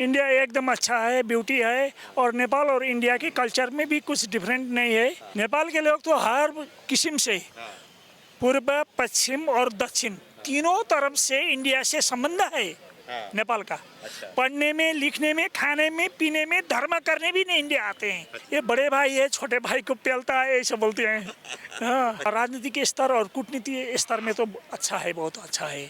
India एकदम अच्छा है, ब्यूटी है। और नेपाल और इंडिया के कल्चर में भी कुछ डिफरेंट नहीं है। नेपाल के लोग तो हर किस्म से पूर्व, पश्चिम और दक्षिण तीनों तरफ से इंडिया से संबंध है नेपाल का। पढ़ने में, लिखने में, खाने में, पीने में, धर्म करने भी नहीं इंडिया आते हैं। ये बड़े भाई है, छोटे भाई को पेलता है, ऐसे बोलते हैं। हाँ, राजनीति के स्तर और कूटनीति स्तर में तो अच्छा है, बहुत अच्छा है।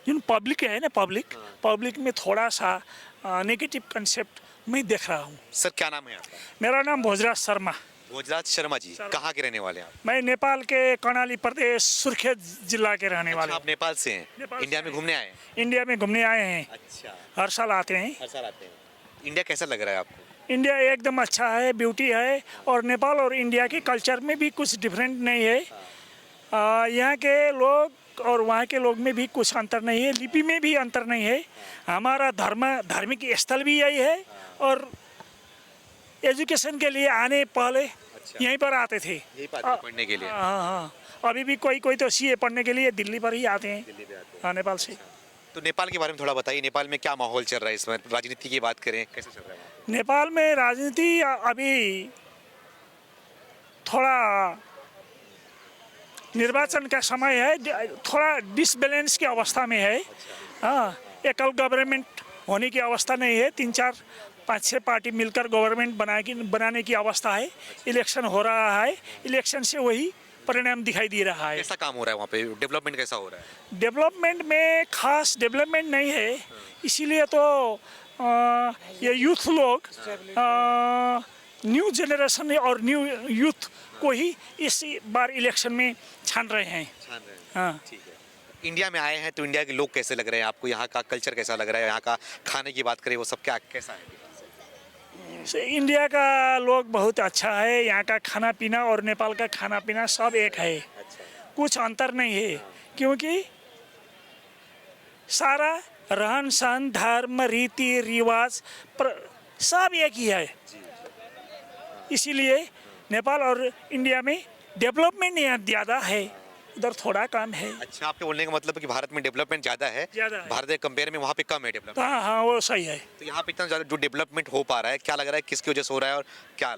जिन पब्लिक है ना, पब्लिक में थोड़ा सा नेगेटिव कंसेप्ट मैं देख रहा हूँ। सर क्या नाम है आपका? मेरा नाम भोजराज शर्मा। भोजराज शर्मा जी, कहाँ के रहने वाले हैं आप? मैं नेपाल के कर्णाली प्रदेश सुर्खेत जिला के रहने वाले। आप नेपाल से हैं? नेपाल इंडिया से में हैं। घूमने आए हैं? इंडिया में घूमने आए हैं। अच्छा, हर साल आते हैं। हर साल आते हैं। इंडिया कैसा लग रहा है आपको? इंडिया एकदम अच्छा है, ब्यूटी है। और नेपाल और इंडिया के कल्चर में भी कुछ डिफरेंट नहीं है। यहाँ के लोग और वहाँ के लोग में भी कुछ अंतर नहीं है, लिपि में भी अंतर नहीं है। हमारा धार्मिक स्थल भी यही है। और एजुकेशन के लिए आने पहले यहीं पर आते थे, यही पढ़ने के लिए। हाँ। अभी भी कोई तो सीए पढ़ने के लिए दिल्ली पर ही आते हैं। हाँ, नेपाल से। तो नेपाल के बारे में थोड़ा बताइए, नेपाल में क्या माहौल चल रहा है इस समय? राजनीति की बात करें, कैसे चल रहा है? नेपाल में राजनीति अभी थोड़ा निर्वाचन का समय है, थोड़ा डिसबैलेंस की अवस्था में है। हाँ, एकल गवर्नमेंट होने की अवस्था नहीं है। 3, 4, 5, 6 पार्टी मिलकर गवर्नमेंट बनाने की अवस्था है। इलेक्शन हो रहा है, इलेक्शन से वही परिणाम दिखाई दे रहा है। कैसा काम हो रहा है वहाँ पे? डेवलपमेंट कैसा हो रहा है? डेवलपमेंट में खास डेवलपमेंट नहीं है, इसीलिए तो ये यूथ लोग न्यू जनरेशन और न्यू यूथ को ही इस बार इलेक्शन में छान रहे हैं। हाँ, ठीक है। इंडिया में आए हैं तो इंडिया के लोग कैसे लग रहे हैं आपको? यहाँ का कल्चर कैसा लग रहा है? यहाँ का खाने की बात करें, वो सब क्या कैसा है? इंडिया का लोग बहुत अच्छा है। यहाँ का खाना पीना और नेपाल का खाना पीना सब एक है। कुछ अंतर नहीं है, क्योंकि सारा रहन सहन, धर्म, रीति रिवाज सब एक ही है। इसीलिए नेपाल और इंडिया में डेवलपमेंट यहाँ ज़्यादा है, उधर थोड़ा कम है। अच्छा, आपके बोलने का मतलब है कि भारत में डेवलपमेंट ज़्यादा है, भारत के कंपेयर में वहाँ पे कम है डेवलपमेंट। हाँ, वो सही है। तो यहाँ पे इतना ज़्यादा जो डेवलपमेंट हो पा रहा है, क्या लग रहा है किसकी वजह से हो रहा है और क्या?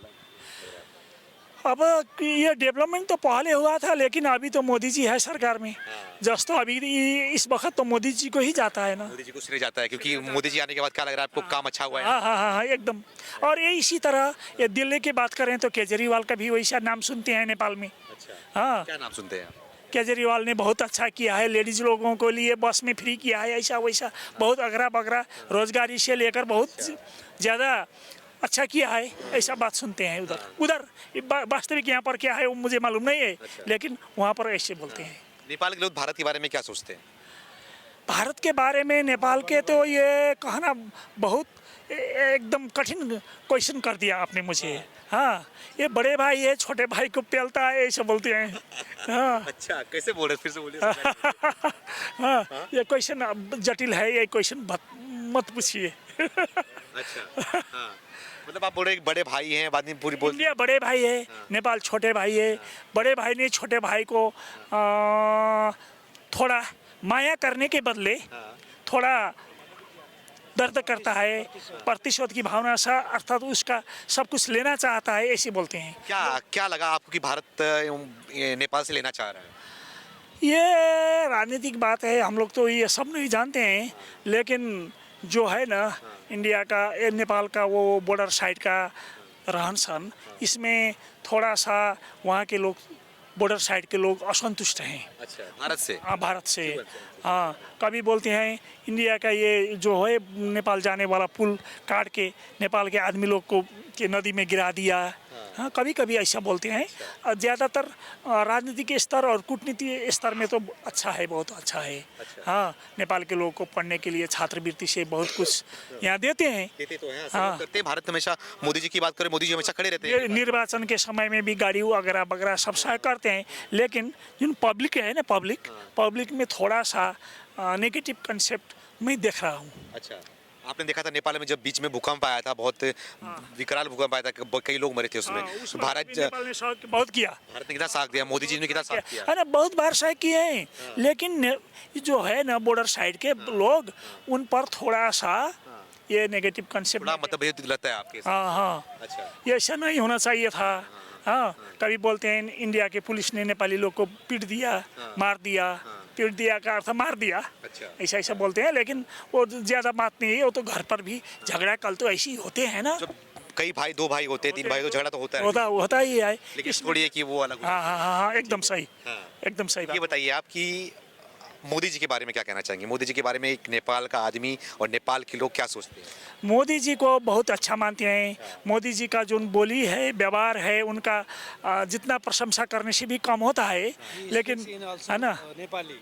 अब ये डेवलपमेंट तो पहले हुआ था, लेकिन अभी तो मोदी जी है सरकार में। जस्ट तो अभी इस वक्त तो मोदी जी को ही जाता है ना। मोदी जी को श्रेय जाता है, क्योंकि मोदी जी आने के बाद क्या लग रहा है आपको? काम अच्छा हुआ है? हाँ, एकदम। और ये इसी तरह ये दिल्ली की बात करें तो केजरीवाल का भी वैसा नाम सुनते हैं नेपाल में। अच्छा, हाँ, क्या नाम सुनते हैं? केजरीवाल ने बहुत अच्छा किया है, लेडीज लोगों को लिए बस में फ्री किया है, ऐसा वैसा बहुत अगरा बगरा रोजगारी से लेकर बहुत ज़्यादा अच्छा किया है, ऐसा बात सुनते हैं उधर। वास्तविक यहाँ पर क्या है वो मुझे मालूम नहीं है, लेकिन वहाँ पर ऐसे बोलते हैं। नेपाल के लोग भारत के बारे में क्या सोचते हैं? भारत के बारे में नेपाल के तो ये कहना बहुत एकदम कठिन क्वेश्चन कर दिया आपने मुझे। हाँ, ये बड़े भाई है, छोटे भाई को पेलता है, ऐसे बोलते हैं। हाँ। अच्छा, कैसे बोल रहे? फिर से बोलिए। हाँ, ये क्वेश्चन जटिल है, ये क्वेश्चन मत पूछिए। अच्छा, हाँ। मतलब आप बोल रहे बड़े भाई हैं, बाद में पूरी बोल। इंडिया बड़े भाई है, नेपाल छोटे भाई है। बड़े भाई ने छोटे भाई को थोड़ा माया करने के बदले थोड़ा दर्द करता है, प्रतिशोध की भावना सा, अर्थात उसका सब कुछ लेना चाहता है, ऐसे बोलते हैं। क्या लगा आपको कि भारत नेपाल से लेना चाह रहा है? ये राजनीतिक बात है, हम लोग तो ये सब नहीं जानते हैं, लेकिन जो है ना इंडिया का नेपाल का वो बॉर्डर साइड का रहन सहन, इसमें थोड़ा सा वहाँ के लोग, बॉर्डर साइड के लोग असंतुष्ट हैं। अच्छा, भारत से? हाँ, भारत से। हाँ, कभी बोलते हैं इंडिया का ये जो है नेपाल जाने वाला पुल काट के नेपाल के आदमी लोग को के नदी में गिरा दिया। हाँ, कभी कभी ऐसा बोलते हैं। ज़्यादातर राजनीति के स्तर और कूटनीति स्तर में तो अच्छा है, बहुत अच्छा है। हाँ, नेपाल के लोगों को पढ़ने के लिए छात्रवृत्ति से बहुत कुछ यहाँ देते हैं। तो हैं, हाँ। करते हैं। भारत हमेशा, मोदी जी की बात करें, मोदी जी हमेशा खड़े रहते हैं। निर्वाचन के समय में भी गाड़ी वगैरह वगैरह सब सहाय करते हैं, लेकिन जिन पब्लिक है ना, पब्लिक में थोड़ा सा नेगेटिव कंसेप्ट मैं देख रहा हूँ। अच्छा, आपने देखा था नेपाल में जब बीच में भूकंप आया था, बहुत विकराल भूकंप आया था, कई लोग मरे थे उसमें। भारत नेपाल ने सहयोग बहुत किया। भारत ने कितना साथ दिया, मोदी जी ने कितना साथ दिया। अरे बहुत बार सहयोग किए हैं, लेकिन जो है ना बॉर्डर साइड के लोग, उन पर थोड़ा सा ये नेगेटिव कंसेप्ट। थोड़ा मतभेद लगता है आपके साथ। हाँ हाँ, अच्छा। ये ऐसा नहीं होना चाहिए था। हाँ, कभी बोलते हैं इंडिया के पुलिस ने नेपाली लोग को पीट दिया, मार दिया। पीट दिया का अर्थ मार दिया, अच्छा। ऐसा ऐसा बोलते हैं, लेकिन वो ज़्यादा बात नहीं है। वो तो घर पर भी झगड़ा कल तो ऐसे ही होते हैं ना। जब कई भाई, 2 भाई होते हैं, 3 भाई, तो झगड़ा तो होता है। होता ही है। लेकिन थोड़ी है कि वो अलग। हाँ हाँ हाँ हाँ, एकदम सही, हाँ। एकदम सही ये बात। बताइए आप कि मोदी जी के बारे में क्या कहना चाहेंगे? मोदी जी के बारे में एक नेपाल का आदमी और नेपाल के लोग क्या सोचते हैं? मोदी जी को बहुत अच्छा मानते हैं। मोदी जी का जो बोली है, व्यवहार है उनका, जितना प्रशंसा करने से भी कम होता है, लेकिन है ना। Nepali.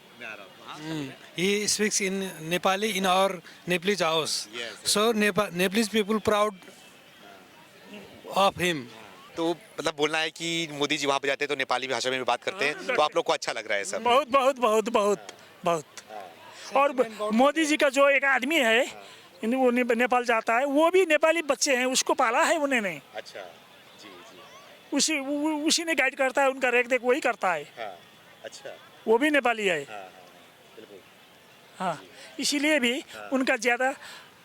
He speaks in Nepali in our Nepalese house. So Nepalese people proud of him. तो मतलब बोलना है कि मोदी जी वहाँ पे जाते हैं तो नेपाली भाषा में भी बात करते हैं, तो आप लोग को अच्छा लग रहा है सब? बहुत बहुत बहुत बहुत बहुत। और मोदी जी का जो एक आदमी है, वो नेपाल जाता है, वो भी नेपाली बच्चे हैं, उसको पाला है उन्होंने। अच्छा, जी जी। उसी ने गाइड करता है, उनका रेख देख वही करता है। हाँ, अच्छा। वो भी नेपाली है। हाँ, बिल्कुल। हाँ, इसीलिए भी उनका ज़्यादा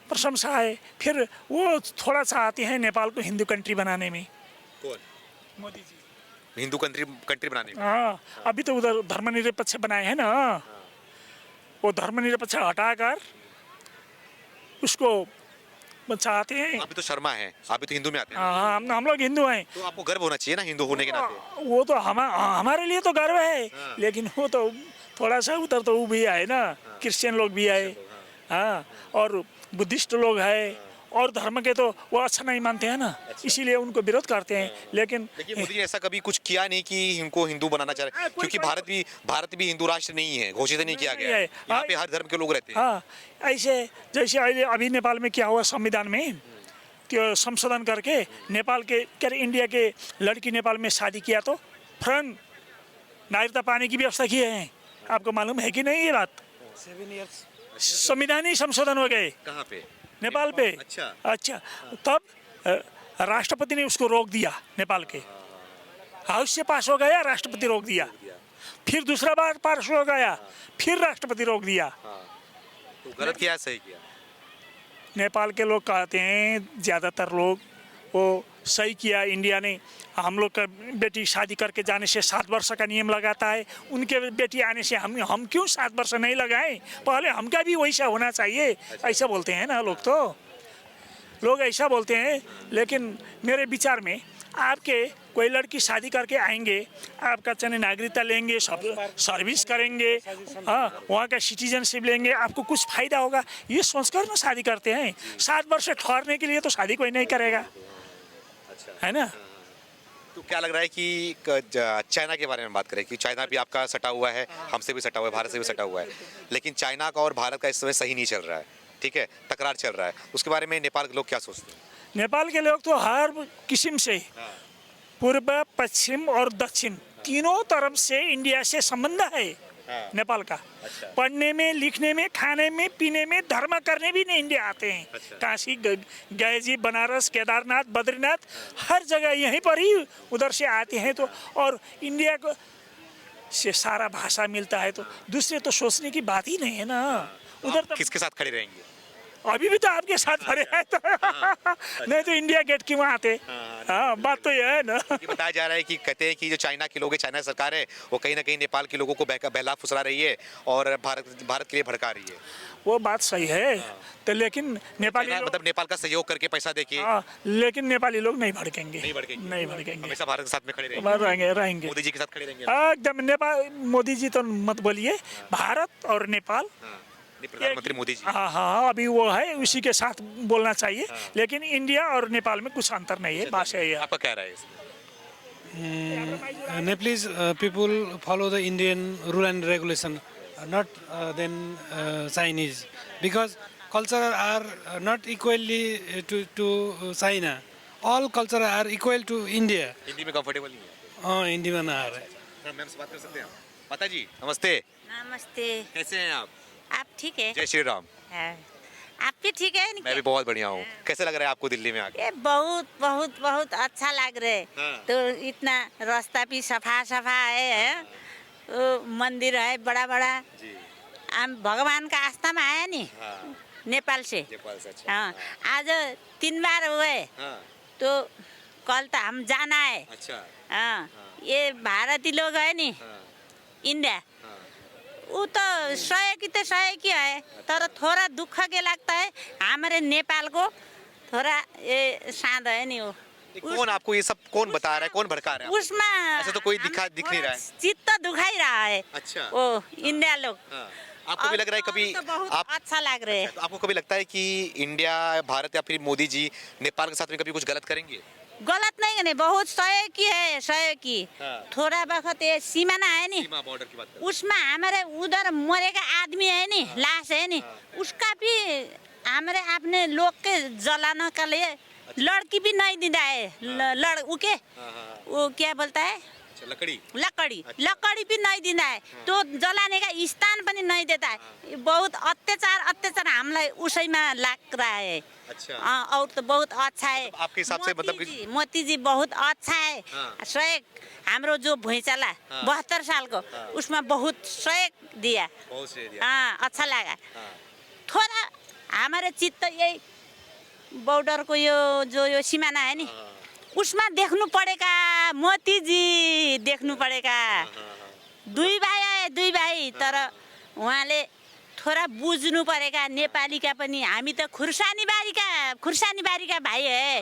प्रशंसा है। फिर वो थोड़ा सा आते हैं नेपाल को हिंदू कंट्री बनाने में। कौन? मोदी जी। हिंदू कंट्री बनाने में। हाँ, अभी तो उधर धर्मनिरपेक्ष बनाए हैं ना। वो धर्मनिरपेक्ष हटाकर उसको चाहते हैं। अभी तो शर्मा है, अभी तो हिंदू में आते हैं। हाँ, हम लोग हिंदू हैं। तो आपको गर्व होना चाहिए ना हिंदू होने के नाते। वो तो हमारे लिए तो गर्व है, लेकिन वो तो थोड़ा सा उधर तो वो भी है ना, क्रिश्चियन लोग भी है। हाँ, और बुद्धिस्ट लोग है, और धर्म के तो वो अच्छा नहीं मानते हैं ना, इसीलिए उनको विरोध करते हैं। लेकिन मोदी ने ऐसा कभी कुछ किया नहीं कि इनको हिंदू बनाना चाह रहे, क्योंकि भारत भी हिंदू राष्ट्र नहीं है, घोषित नहीं किया गया है। यहाँ पे हर धर्म के लोग रहते हैं। हाँ, ऐसे जैसे अभी नेपाल में क्या हुआ, संविधान में कि संशोधन करके नेपाल के इंडिया के लड़की नेपाल में शादी किया तो फौरन नागरिकता पाने की व्यवस्था की है। आपको मालूम है कि नहीं ये बात? 7 years. संविधानी संशोधन हो गए कहाँ पे? नेपाल पे। अच्छा, तब राष्ट्रपति ने उसको रोक दिया। नेपाल के हाउस से पास हो गया, राष्ट्रपति रोक दिया। फिर दूसरा बार पास हो गया, फिर राष्ट्रपति रोक दिया। तो गलत किया, सही किया? नेपाल के लोग कहते हैं, ज़्यादातर लोग, वो सही किया इंडिया ने। हम लोग का बेटी शादी करके जाने से 7 वर्ष का नियम लगाता है, उनके बेटी आने से हम क्यों 7 वर्ष नहीं लगाएं? पहले हमका भी वैसा होना चाहिए, ऐसा बोलते हैं ना लोग। तो लोग ऐसा बोलते हैं, लेकिन मेरे विचार में आपके कोई लड़की शादी करके आएंगे, आपका चने नागरिकता लेंगे, सब सर्विस करेंगे, हाँ, वहाँ का सिटीजनशिप लेंगे, आपको कुछ फायदा होगा, ये सोचकर ना शादी करते हैं। 7 वर्ष ठहरने के लिए तो शादी कोई नहीं करेगा, है ना। तो क्या लग रहा है कि चाइना के बारे में बात करें कि चाइना भी आपका सटा हुआ है, हमसे भी सटा हुआ है, भारत से भी सटा हुआ है, लेकिन चाइना का और भारत का इस समय सही नहीं चल रहा है, ठीक है, तकरार चल रहा है, उसके बारे में नेपाल के लोग क्या सोचते हैं? नेपाल के लोग तो हर किस्म से, पूर्व, पश्चिम और दक्षिण, तीनों तरफ से इंडिया से संबंध है नेपाल का। पढ़ने में, लिखने में, खाने में, पीने में, धर्म करने भी नहीं इंडिया आते हैं। काशी गए जी, बनारस, केदारनाथ, बद्रीनाथ, हर जगह यहीं पर ही उधर से आते हैं। तो और इंडिया को से सारा भाषा मिलता है, तो दूसरे तो सोचने की बात ही नहीं है ना। उधर तो किसके साथ खड़े रहेंगे? अभी भी तो आपके साथ खड़े हैं तो नहीं तो इंडिया गेट क्यों आते? हाँ, बात तो यह है ना। ये बताया जा रहा है कि कहते हैं कि जो चाइना के लोग हैं, चाइना सरकार है, वो कहीं ना कहीं नेपाल के लोगों को बहला फुसला रही है और भारत के लिए भड़का रही है। वो बात सही है, तो लेकिन नेपाली मतलब नेपाल का सहयोग करके पैसा देके, लेकिन नेपाली लोग नहीं भड़केंगे, नहीं भड़केंगे, नहीं भड़केंगे, हमेशा भारत के साथ में खड़े रहेंगे। मोदी जी के साथ खड़े रहेंगे एकदम। नेपाल, मोदी जी तो मत बोलिए, भारत और नेपाल, प्रधानमंत्री मोदी जी। हाँ, अभी वो है, उसी के साथ बोलना चाहिए। लेकिन इंडिया और नेपाल में कुछ अंतर नहीं है, बात है। आपका क्या राय है? Nepalese people follow the Indian rule and regulation, not than Chinese, because culture are not equally to China. All culture are equal to India. Hindi में कंफर्टेबल नहीं है? हाँ, हिंदी में ना आ रहा है। मैम से बात कर सकते हैं? माता जी नमस्ते। नमस्ते। कैसे हैं आप? आप ठीक है? जय श्री राम। आप भी ठीक है? मैं भी बहुत बढ़िया हूँ। कैसे लग रहा है आपको दिल्ली में आके? ये बहुत बहुत बहुत अच्छा लग रहा है। तो इतना रास्ता भी सफा सफा है, मंदिर है बड़ा बड़ा। हम भगवान का आस्था में आया नहीं, नेपाल से नेपाल से अच्छा हाँ आज 3 बार हुए हाँ तो कल तो हम जाना है अच्छा हाँ ये भारतीय लोग है नि हाँ इंडिया हाँ वो तो सहयोगी है तर थोड़ा दुख के लगता है हमारे नेपाल को थोड़ा ये शांत है नहीं वो ये कौन आपको ये सब कौन बता रहा है, कौन भड़का रहा है? उसमें ऐसा तो कोई दिख नहीं रहा है। चित्त दुखाई रहा है अच्छा वो इंडिया लोग हाँ। आपको भी लग रहा है कभी तो बहुत आप अच्छा लग रहे है तो आपको कभी लगता है कि इंडिया भारत या फिर मोदी जी नेपाल के साथ में कभी कुछ गलत करेंगे? गलत नहीं है बहुत सहयोगी है सहयोगी हाँ। थोड़ा वक्त ये सीमाना है नी सीमा बॉर्डर की बात कर उसमें हमारे उधर मरेगा आदमी है नी लाश है नी उसका भी हमारे अपने लोग के जलाने के लिए लड़की भी नहीं देता है उके हाँ। वो क्या बोलता है अच्छा लकड़ी लकड़ी भी नहीं देता है तो जलाने का स्थान पनि नहीं देता है ये बहुत अत्याचार हमलाई उसैमा लग रहा है अच्छा और तो बहुत अच्छा है आपके हिसाब से मतलब कि मोती जी बहुत अच्छा है हाँ। सहयोग हाम्रो जो भुइँचाला हाँ। 72 साल को हाँ। उसमें बहुत सहयोग दिया बहुत सही दिया हाँ अच्छा लगा हाँ। थोड़ा हमारे चित्त यही बॉर्डर को यो सीमाना है नि हाँ। उसमें देखनु पड़ेगा मोती जी देखनु पड़ेगा दुई भाइ तर उहाँले थोड़ा बुझ्नु पड़ेगा नेपालीका पनि हामी त खुर्सानी बारीका भाइ है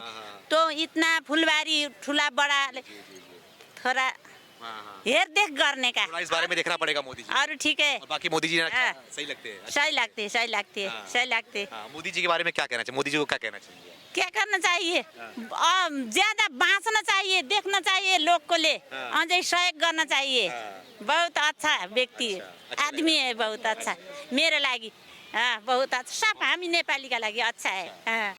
तो इतना फुलबारी ठुला बडा थोड़ा हेरदेख गर्ने का थोड़ा इस बारे में देखना पड़ेगा मोदी जी अरू ठीक है और बाकी मोदी जी ने हाँ। सही लगते हैं सही लगते हाँ, मोदी जी के बारे में क्या कहना चाहिए? मोदी जी को क्या कहना चाहिए? क्या करना चाहिए ज्यादा बाँच्न चाहिए देखना चाहिए लोग को ले हाँ। अझै सहयोग गर्न चाहिए हाँ। बहुत अच्छा व्यक्ति अच्छा आदमी है बहुत अच्छा मेरो लागि हाँ बहुत अच्छा सब हामी नेपालीका लागि अच्छा है हाँ